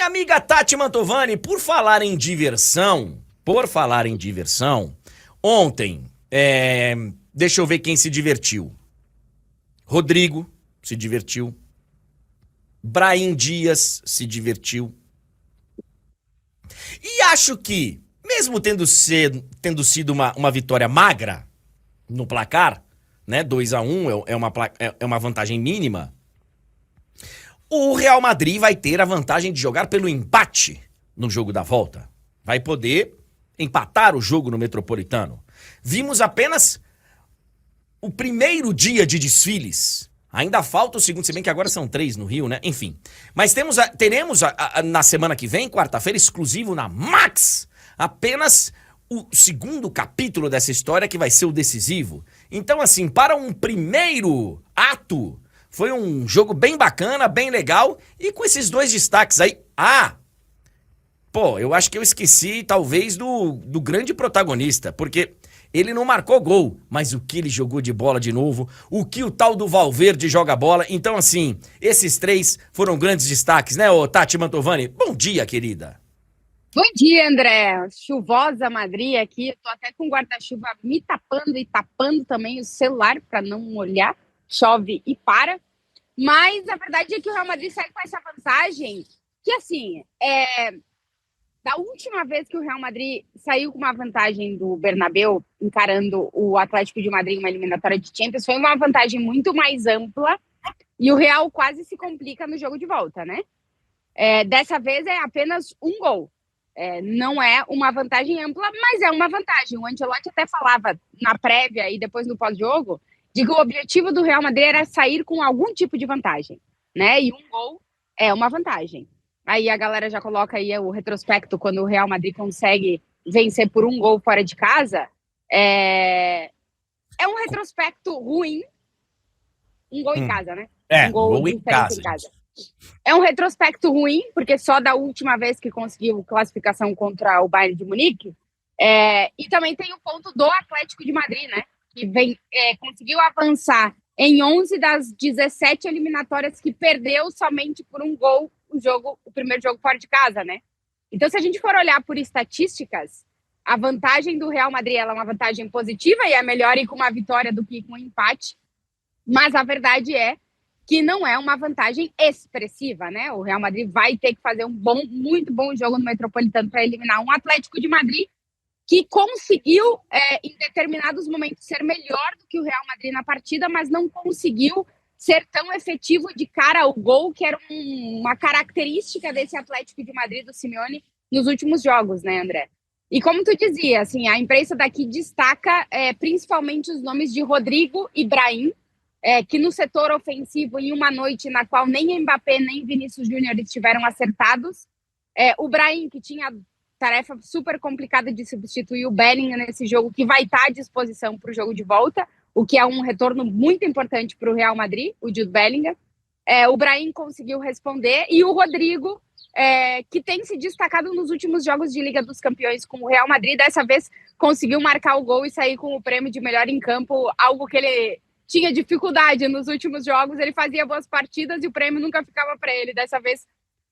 Minha amiga Tati Mantovani, por falar em diversão, ontem, deixa eu ver quem se divertiu. Rodrigo se divertiu. Brahim Dias se divertiu. E acho que, mesmo tendo sido uma vitória magra no placar, né, 2-1 é uma vantagem mínima, o Real Madrid vai ter a vantagem de jogar pelo empate no jogo da volta. Vai poder empatar o jogo no Metropolitano. Vimos apenas o primeiro dia de desfiles. Ainda falta o segundo, se bem que agora são 3 no Rio, né? Enfim. Mas teremos na semana que vem, quarta-feira, exclusivo na Max, apenas o segundo capítulo dessa história que vai ser o decisivo. Então, assim, para um primeiro ato, foi um jogo bem bacana, bem legal, e com esses dois destaques aí. Eu acho que eu esqueci, talvez, do grande protagonista, porque ele não marcou gol, mas o que ele jogou de bola de novo, o que o tal do Valverde joga bola. Então, assim, esses 3 foram grandes destaques, né, ô Tati Mantovani? Bom dia, querida. Bom dia, André. Chuvosa Madrid aqui. Tô até com o guarda-chuva me tapando e tapando também o celular para não molhar. Chove e para. Mas a verdade é que o Real Madrid sai com essa vantagem que, assim, da última vez que o Real Madrid saiu com uma vantagem do Bernabéu, encarando o Atlético de Madrid em uma eliminatória de Champions, foi uma vantagem muito mais ampla e o Real quase se complica no jogo de volta, né? Dessa vez é apenas um gol. Não é uma vantagem ampla, mas é uma vantagem. O Ancelotti até falava na prévia e depois no pós-jogo de que o objetivo do Real Madrid era sair com algum tipo de vantagem, né? E um gol é uma vantagem. Aí a galera já coloca aí o retrospecto quando o Real Madrid consegue vencer por um gol fora de casa. É um retrospecto ruim. Um gol em casa, né? Um gol em casa. É um retrospecto ruim, porque só da última vez que conseguiu classificação contra o Bayern de Munique. E também tem o ponto do Atlético de Madrid, né? Que conseguiu avançar em 11 das 17 eliminatórias que perdeu somente por um gol o primeiro jogo fora de casa, né? Então, se a gente for olhar por estatísticas, a vantagem do Real Madrid ela é uma vantagem positiva e é melhor ir com uma vitória do que com um empate. Mas a verdade é que não é uma vantagem expressiva, né? O Real Madrid vai ter que fazer muito bom jogo no Metropolitano para eliminar um Atlético de Madrid que conseguiu, em determinados momentos, ser melhor do que o Real Madrid na partida, mas não conseguiu ser tão efetivo de cara ao gol, que era uma característica desse Atlético de Madrid do Simeone nos últimos jogos, né, André? E como tu dizia, assim, a imprensa daqui destaca principalmente os nomes de Rodrigo e Brahim, que no setor ofensivo, em uma noite na qual nem Mbappé nem Vinícius Júnior estiveram acertados, o Brahim, que tinha tarefa super complicada de substituir o Bellingham nesse jogo, que vai estar à disposição para o jogo de volta, o que é um retorno muito importante para o Real Madrid, o Jude Bellingham. O Brahim conseguiu responder, e o Rodrigo, que tem se destacado nos últimos jogos de Liga dos Campeões com o Real Madrid, dessa vez conseguiu marcar o gol e sair com o prêmio de melhor em campo, algo que ele tinha dificuldade nos últimos jogos. Ele fazia boas partidas e o prêmio nunca ficava para ele. Dessa vez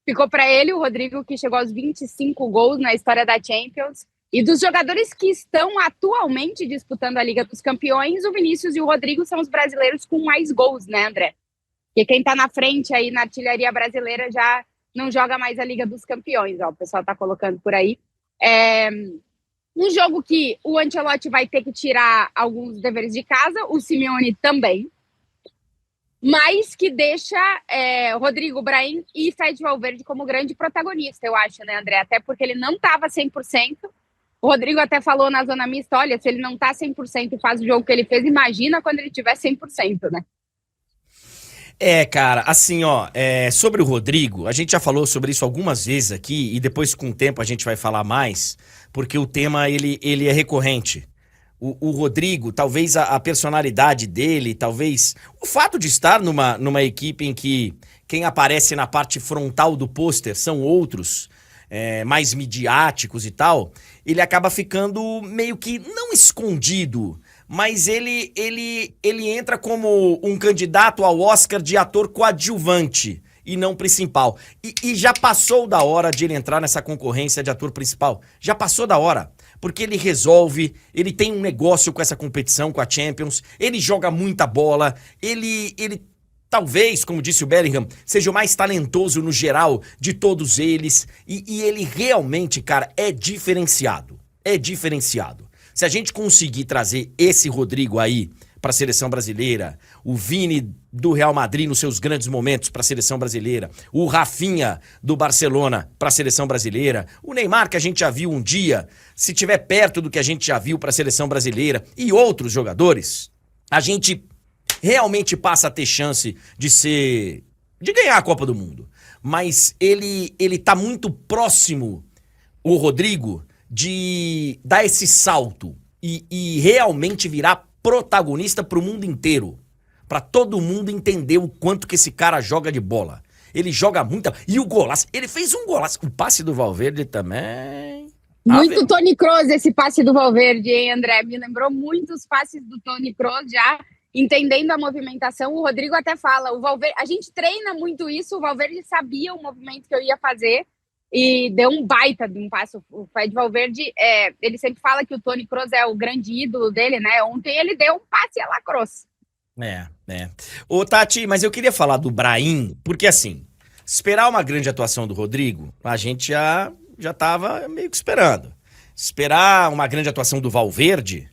ficou para ele, o Rodrigo, que chegou aos 25 gols na história da Champions. E dos jogadores que estão atualmente disputando a Liga dos Campeões, o Vinícius e o Rodrigo são os brasileiros com mais gols, né, André? Porque quem está na frente aí na artilharia brasileira já não joga mais a Liga dos Campeões, ó, o pessoal está colocando por aí. Um jogo que o Ancelotti vai ter que tirar alguns deveres de casa, o Simeone também, mas que deixa Rodrigo, Brahim e Fede Valverde como grande protagonista, eu acho, né, André? Até porque ele não estava 100%. O Rodrigo até falou na zona mista, olha, se ele não tá 100% e faz o jogo que ele fez, imagina quando ele tiver 100%, né? Cara, assim, ó, sobre o Rodrigo, a gente já falou sobre isso algumas vezes aqui, e depois com o tempo a gente vai falar mais, porque o tema, ele é recorrente. O Rodrigo, talvez a personalidade dele, talvez o fato de estar numa equipe em que quem aparece na parte frontal do pôster são outros, mais midiáticos e tal, ele acaba ficando meio que não escondido, mas ele entra como um candidato ao Oscar de ator coadjuvante. e não principal. E já passou da hora de ele entrar nessa concorrência de ator principal. Já passou da hora. Porque ele resolve, ele tem um negócio com essa competição, com a Champions, ele joga muita bola, ele talvez, como disse o Bellingham, seja o mais talentoso no geral de todos eles. E ele realmente, cara, é diferenciado. É diferenciado. Se a gente conseguir trazer esse Rodrigo aí para a seleção brasileira, o Vini do Real Madrid nos seus grandes momentos para a seleção brasileira, o Rafinha do Barcelona para a seleção brasileira, o Neymar que a gente já viu um dia, se tiver perto do que a gente já viu para a seleção brasileira e outros jogadores, a gente realmente passa a ter chance de ganhar a Copa do Mundo. Mas ele tá muito próximo, o Rodrigo, de dar esse salto e realmente virar protagonista pro mundo inteiro. Pra todo mundo entender o quanto que esse cara joga de bola. Ele joga muito. E o golaço, ele fez um golaço. O passe do Valverde também. Muito Toni Kroos esse passe do Valverde, hein, André? Me lembrou muitos passes do Toni Kroos já, entendendo a movimentação. O Rodrigo até fala, o Valverde, a gente treina muito isso, o Valverde sabia o movimento que eu ia fazer e deu um baita de um passe. O Fred Valverde, ele sempre fala que o Toni Kroos é o grande ídolo dele, né? Ontem ele deu um passe a la Kroos. Ô, Tati, mas eu queria falar do Brahim, porque assim, esperar uma grande atuação do Rodrigo, a gente já tava meio que esperando. Esperar uma grande atuação do Valverde,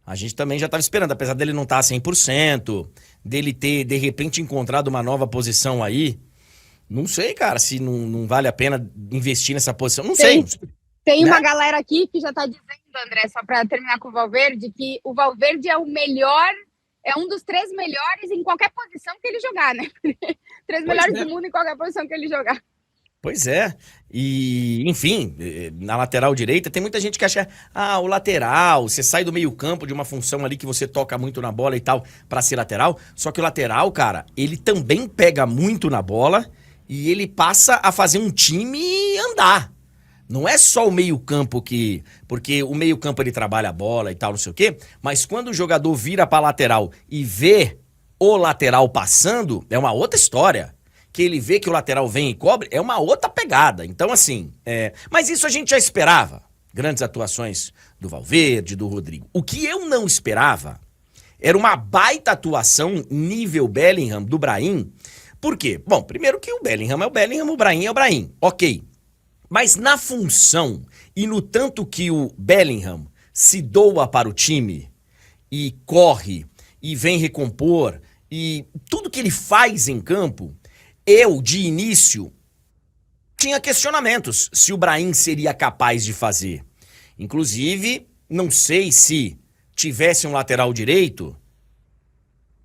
a gente também já tava esperando, apesar dele não estar 100%, dele ter, de repente, encontrado uma nova posição aí. Não sei, cara, se não vale a pena investir nessa posição. Não sei. Tem uma galera aqui que já tá dizendo, André, só pra terminar com o Valverde, que o Valverde é o melhor, é um dos 3 melhores em qualquer posição que ele jogar, né? 3 melhores do mundo em qualquer posição que ele jogar. Pois é. E, enfim, na lateral direita, tem muita gente que acha, o lateral, você sai do meio campo de uma função ali que você toca muito na bola e tal, pra ser lateral. Só que o lateral, cara, ele também pega muito na bola e ele passa a fazer um time andar. Não é só o meio-campo que... Porque o meio-campo ele trabalha a bola e tal, não sei o quê. Mas quando o jogador vira pra lateral e vê o lateral passando, é uma outra história. Que ele vê que o lateral vem e cobre, é uma outra pegada. Então, assim... Mas isso a gente já esperava. Grandes atuações do Valverde, do Rodrigo. O que eu não esperava era uma baita atuação nível Bellingham do Brahim. Por quê? Bom, primeiro que o Bellingham é o Bellingham, o Brahim é o Brahim. Ok. Mas na função e no tanto que o Bellingham se doa para o time e corre e vem recompor e tudo que ele faz em campo, eu, de início, tinha questionamentos se o Brahim seria capaz de fazer. Inclusive, não sei se tivesse um lateral direito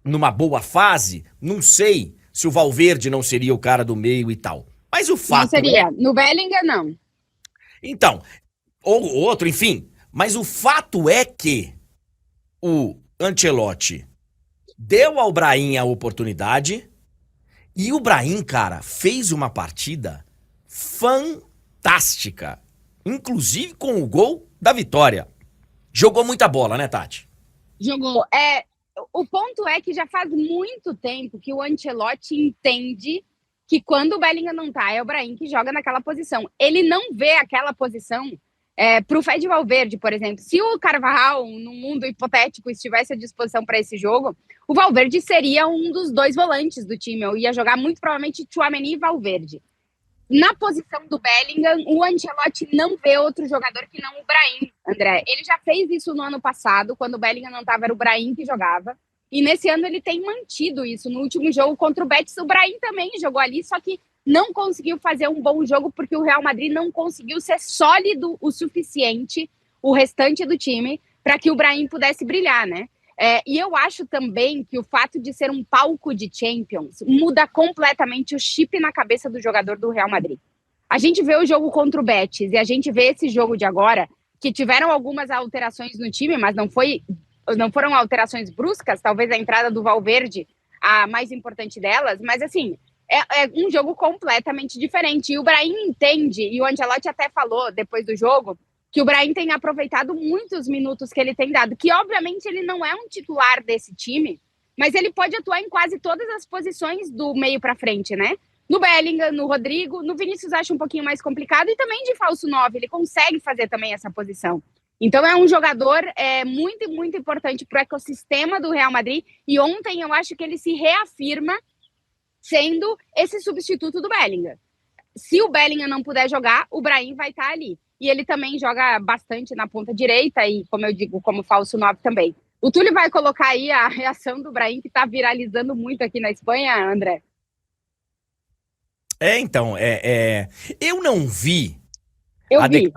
numa boa fase, não sei se o Valverde não seria o cara do meio e tal. Mas o fato... Não seria. No Bellingham, não. Então, ou outro, enfim. Mas o fato é que o Ancelotti deu ao Brahim a oportunidade e o Brahim, cara, fez uma partida fantástica. Inclusive com o gol da vitória. Jogou muita bola, né, Tati? Jogou. O ponto é que já faz muito tempo que o Ancelotti entende que quando o Bellingham não tá, é o Brahim que joga naquela posição. Ele não vê aquela posição pro Fred Valverde, por exemplo. Se o Carvajal, num mundo hipotético, estivesse à disposição para esse jogo, o Valverde seria um dos 2 volantes do time. Eu ia jogar muito provavelmente Tchouaméni e Valverde. Na posição do Bellingham, o Ancelotti não vê outro jogador que não o Brahim, André. Ele já fez isso no ano passado, quando o Bellingham não estava, era o Brahim que jogava. E nesse ano ele tem mantido isso. No último jogo contra o Betis, o Brahim também jogou ali, só que não conseguiu fazer um bom jogo porque o Real Madrid não conseguiu ser sólido o suficiente, o restante do time, para que o Brahim pudesse brilhar, né? E eu acho também que o fato de ser um palco de Champions muda completamente o chip na cabeça do jogador do Real Madrid. A gente vê o jogo contra o Betis e a gente vê esse jogo de agora, que tiveram algumas alterações no time, mas não foram alterações bruscas, talvez a entrada do Valverde, a mais importante delas, mas assim, é um jogo completamente diferente. E o Brahim entende, e o Ancelotti até falou depois do jogo, que o Brahim tem aproveitado muitos minutos que ele tem dado, que obviamente ele não é um titular desse time, mas ele pode atuar em quase todas as posições do meio para frente, né? no Bellingham, no Rodrigo, no Vinícius acho um pouquinho mais complicado, e também de falso 9, ele consegue fazer também essa posição. Então é um jogador muito, muito importante para o ecossistema do Real Madrid, e ontem eu acho que ele se reafirma sendo esse substituto do Bellingham. Se o Bellingham não puder jogar, o Brahim vai estar ali. E ele também joga bastante na ponta direita e, como eu digo, como falso 9 também. O Túlio vai colocar aí a reação do Brahim, que está viralizando muito aqui na Espanha, André. Então, eu não vi Eu vi.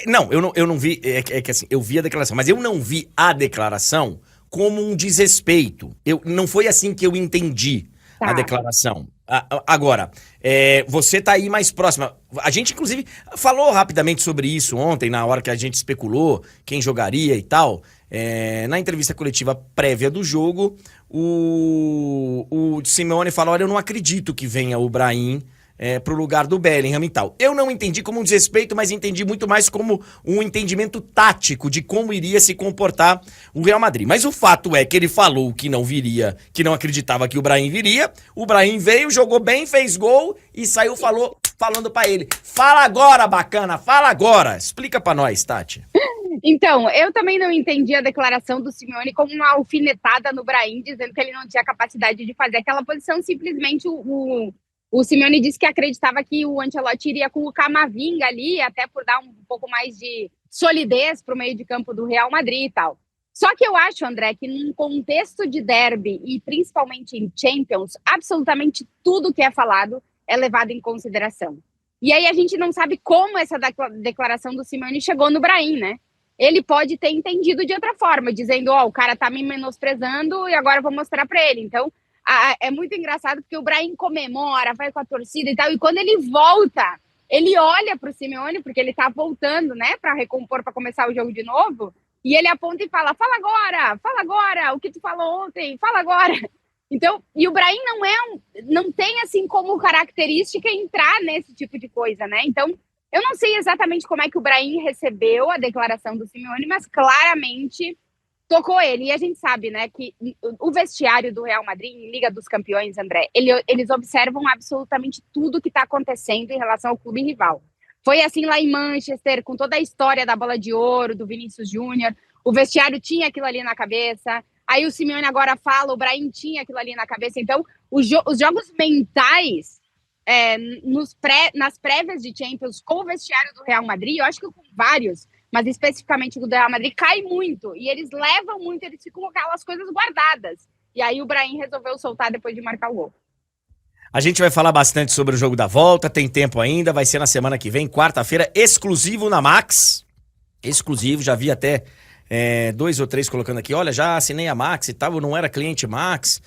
Não, eu não vi, que assim, eu vi a declaração, mas eu não vi a declaração como um desrespeito. Não foi assim que eu entendi a declaração. Agora, você tá aí mais próxima. A gente, inclusive, falou rapidamente sobre isso ontem, na hora que a gente especulou quem jogaria e tal. Na entrevista coletiva prévia do jogo, o Simeone falou: olha, eu não acredito que venha o Brahim pro lugar do Bellingham e tal. Eu não entendi como um desrespeito, mas entendi muito mais como um entendimento tático de como iria se comportar o Real Madrid. Mas o fato é que ele falou que não viria, que não acreditava que o Brahim viria. O Brahim veio, jogou bem, fez gol e saiu falando pra ele: fala agora, bacana, fala agora. Explica pra nós, Tati. Então, eu também não entendi a declaração do Simeone como uma alfinetada no Brahim, dizendo que ele não tinha capacidade de fazer aquela posição. Simplesmente o Simeone disse que acreditava que o Ancelotti iria com o Camavinga ali, até por dar um pouco mais de solidez para o meio de campo do Real Madrid e tal. Só que eu acho, André, que num contexto de derby e principalmente em Champions, absolutamente tudo que é falado é levado em consideração. E aí a gente não sabe como essa declaração do Simeone chegou no Brahim, né? Ele pode ter entendido de outra forma, dizendo: ó, o cara tá me menosprezando e agora eu vou mostrar para ele. Então, é muito engraçado porque o Brahim comemora, vai com a torcida e tal, e quando ele volta, ele olha pro Simeone, porque ele tá voltando, né, para recompor, para começar o jogo de novo, e ele aponta e fala: fala agora, o que tu falou ontem, fala agora. Então, e o Brahim não tem assim como característica entrar nesse tipo de coisa, né? Então, eu não sei exatamente como é que o Brahim recebeu a declaração do Simeone, mas claramente tocou ele. E a gente sabe, né, que o vestiário do Real Madrid, em Liga dos Campeões, André, eles observam absolutamente tudo que está acontecendo em relação ao clube rival. Foi assim lá em Manchester, com toda a história da bola de ouro, do Vinícius Júnior. O vestiário tinha aquilo ali na cabeça. Aí o Simeone agora fala, o Brahim tinha aquilo ali na cabeça. Então, os jogos mentais nas prévias de Champions com o vestiário do Real Madrid, eu acho que com vários, mas especificamente do Real Madrid, cai muito. E eles levam muito, eles ficam com aquelas coisas guardadas. E aí o Brahim resolveu soltar depois de marcar o gol. A gente vai falar bastante sobre o jogo da volta, tem tempo ainda, vai ser na semana que vem, quarta-feira, exclusivo na Max. Exclusivo, já vi até 2 ou 3 colocando aqui: olha, já assinei a Max e tal, eu não era cliente Max.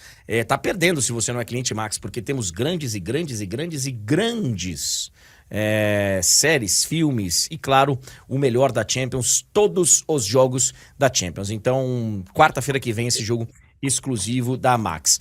Tá perdendo se você não é cliente Max, porque temos grandes séries, filmes e, claro, o melhor da Champions, todos os jogos da Champions. Então, quarta-feira que vem, esse jogo exclusivo da Max.